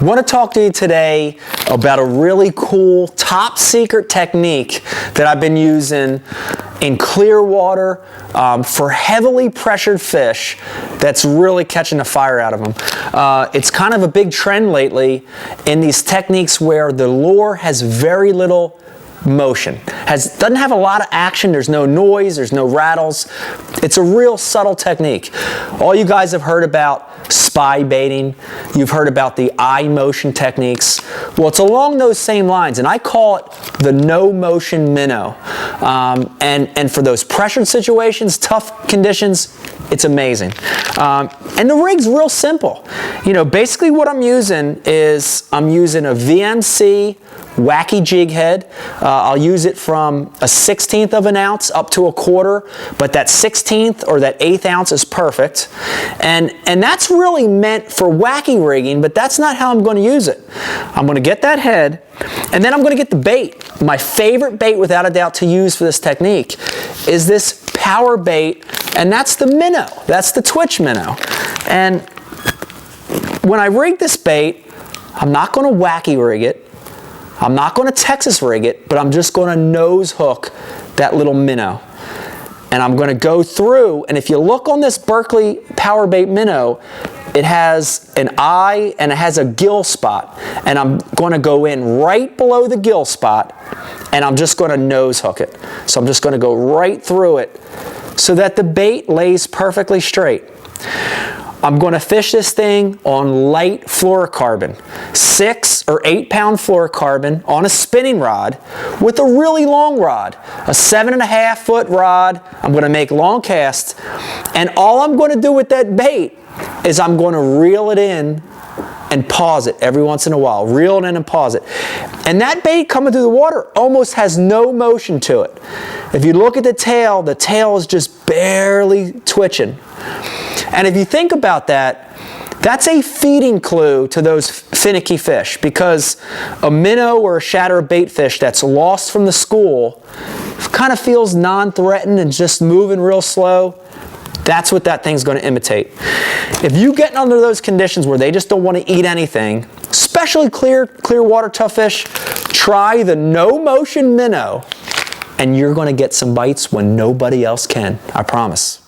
want to talk to you today about a really cool top secret technique that I've been using in clear water for heavily pressured fish that's really catching the fire out of them. It's kind of a big trend lately in these techniques where the lure has very little motion, doesn't have a lot of action, there's no noise, there's no rattles. It's a real subtle technique. All you guys have heard about spy baiting, you've heard about the eye motion techniques. Well, it's along those same lines, and I call it the no motion minnow. And for those pressured situations, tough conditions, it's amazing. And the rig's real simple. You know, basically what I'm using is I'm using a VMC wacky jig head. I'll use it from a 1/16 of an ounce up to a quarter, but that 1/16 or that 1/8 ounce is perfect. And that's really meant for wacky rigging, but that's not how I'm going to use it. I'm going to get that head, and then I'm going to get the bait. My favorite bait, without a doubt, to use for this technique is this power bait, and that's the minnow. That's the twitch minnow. And when I rig this bait, I'm not going to wacky rig it. I'm not going to Texas rig it, but I'm just going to nose hook that little minnow. And I'm going to go through, and if you look on this Berkley power bait minnow, it has an eye and it has a gill spot. And I'm going to go in right below the gill spot, and I'm just going to nose hook it. So I'm just going to go right through it so that the bait lays perfectly straight. I'm going to fish this thing on light fluorocarbon, 6 or 8 pound fluorocarbon on a spinning rod with a really long rod, a 7.5 foot rod. I'm going to make long casts, and all I'm going to do with that bait is I'm going to reel it in and pause it every once in a while. Reel it in and pause it. And that bait coming through the water almost has no motion to it. If you look at the tail is just barely twitching. And if you think about that, that's a feeding clue to those finicky fish, because a minnow or a shatter bait fish that's lost from the school kind of feels non-threatened and just moving real slow. That's what that thing's going to imitate. If you get under those conditions where they just don't want to eat anything, especially clear water tough fish, try the no motion minnow, and you're going to get some bites when nobody else can. I promise.